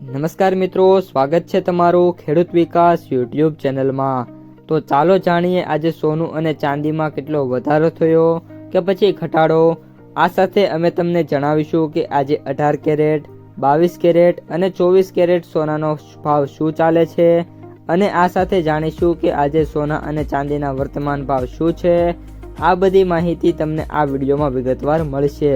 નમસ્કાર મિત્રો, સ્વાગત છે તમારું ખેડૂત વિકાસ યુટ્યુબ ચેનલમાં। તો ચાલો જાણીએ આજે સોનું અને ચાંદીમાં કેટલો વધારો થયો કે પછી ઘટાડો। આ સાથે અમે તમને જણાવીશું કે આજે 18 કેરેટ, 22 કેરેટ અને 24 કેરેટ સોનાનો ભાવ શું ચાલે છે અને આ સાથે જાણીશું કે આજે સોના અને ચાંદીના વર્તમાન ભાવ શું છે। આ બધી માહિતી તમને આ વિડીયોમાં વિગતવાર મળશે,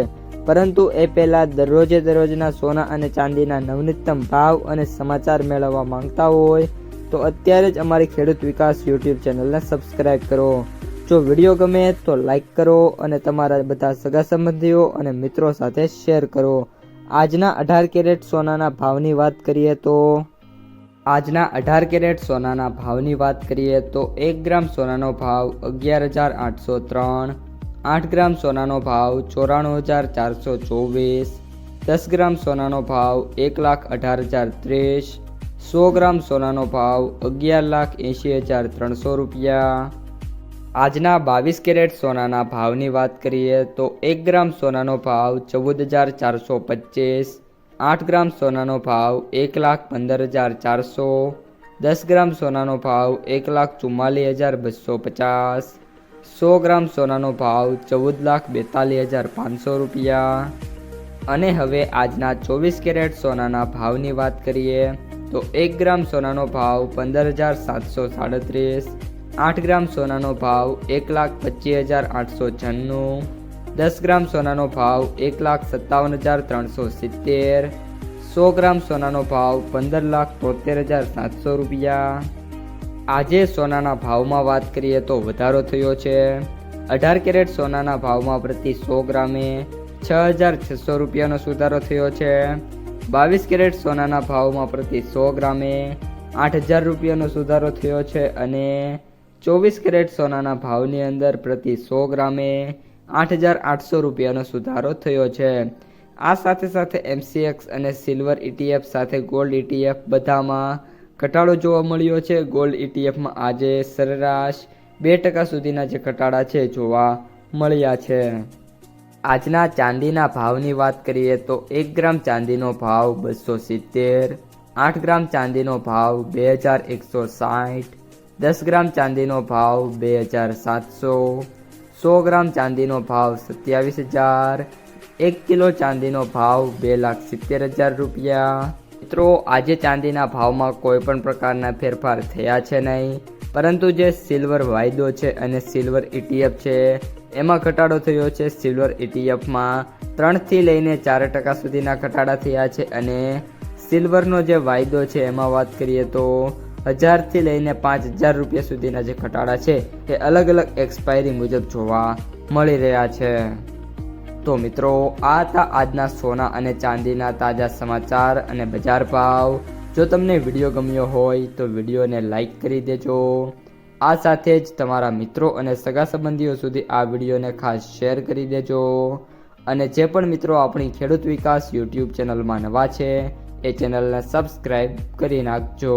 પરંતુ એ પહેલાં દરરોજના સોના અને ચાંદીના નવનીતમ ભાવ અને સમાચાર મેળવવા માંગતા હોય તો અત્યારે જ અમારી ખેડૂત વિકાસ યુટ્યુબ ચેનલને સબસ્ક્રાઈબ કરો। જો વિડીયો ગમે તો લાઈક કરો અને તમારા બધા સગા સંબંધીઓ અને મિત્રો સાથે શેર કરો। આજના 18 કેરેટ સોનાના ભાવની વાત કરીએ તો આજના 18 કેરેટ સોનાના ભાવની વાત કરીએ તો 1 ગ્રામ સોનાનો ભાવ 11,803, 8 ગ્રામ સોનાનો ભાવ 94,424, 10 ગ્રામ સોનાનો ભાવ 1,18,030, 100 ગ્રામ સોનાનો ભાવ 11,80,300 રૂપિયા। આજના 22 કેરેટ સોનાના ભાવની વાત કરીએ તો 1 ગ્રામ સોનાનો ભાવ 14,425, 8 ગ્રામ સોનાનો ભાવ 1,15,400, 10 ગ્રામ સોનાનો ભાવ 1,44,250, 100 ગ્રામ સોનાનો ભાવ 14,42,500 રૂપિયા। અને હવે આજના 24 કેરેટ સોનાના ભાવની વાત કરીએ તો 1 ગ્રામ સોનાનો ભાવ 15,737, 8 ગ્રામ સોનાનો ભાવ 1,25,896, 10 ગ્રામ સોનાનો ભાવ 1,57,370, 100 ગ્રામ સોનાનો ભાવ 15,73,700 રૂપિયા। આજે સોનાના ભાવમાં વાત કરીએ તો વધારો થયો છે। 18 કેરેટ સોનાના ભાવમાં પ્રતિ 100 ગ્રામે 6,600 રૂપિયાનો સુધારો થયો છે। 22 કેરેટ સોનાના ભાવમાં પ્રતિ 100 ગ્રામે 8,000 રૂપિયાનો સુધારો થયો છે અને 24 કેરેટ સોનાના ભાવની અંદર પ્રતિ 100 ગ્રામે 8,800 રૂપિયાનો સુધારો થયો છે। આ સાથે MCX અને સિલ્વર ETF સાથે ગોલ્ડ ETF બધામાં ઘટાડો જોવા મળ્યો છે। ગોલ્ડ ETFમાં આજે સરેરાશ 2% સુધીના જે ઘટાડા છે જોવા મળ્યા છે। આજના ચાંદીના ભાવની વાત કરીએ તો 1 ગ્રામ ચાંદીનો ભાવ 270, 8 ગ્રામ ચાંદીનો ભાવ 2,160, 10 ગ્રામ ચાંદીનો ભાવ 2,700, 100 ગ્રામ ચાંદીનો ભાવ 27,000, 1 કિલો ચાંદીનો ભાવ 2,70,000 રૂપિયા। મિત્રો, આજે ચાંદીના ભાવમાં કોઈ પણ પ્રકારના ફેરફાર થયા છે નહીં, પરંતુ જે સિલ્વર વાયદો છે અને સિલ્વર ETF છે એમાં ઘટાડો થયો છે। સિલ્વર ETFમાં 3થી લઈને 4% સુધીના ઘટાડા થયા છે અને સિલ્વરનો જે વાયદો છે એમાં વાત કરીએ તો 1,000થી લઈને 5,000 રૂપિયા સુધીના જે ઘટાડા છે એ અલગ અલગ એક્સપાયરી મુજબ જોવા મળી રહ્યા છે। તો મિત્રો, આ હતા આજના સોના અને ચાંદીના તાજા સમાચાર અને બજાર ભાવ। જો તમને વિડીયો ગમ્યો હોય તો વિડીયોને લાઈક કરી દેજો। આ સાથે જ તમારા મિત્રો અને સગા સંબંધીઓ સુધી આ વિડીયોને ખાસ શેર કરી દેજો અને જે પણ મિત્રો આપણી ખેડૂત વિકાસ યુટ્યુબ ચેનલમાં નવા છે એ ચેનલને સબસ્ક્રાઈબ કરી નાખજો।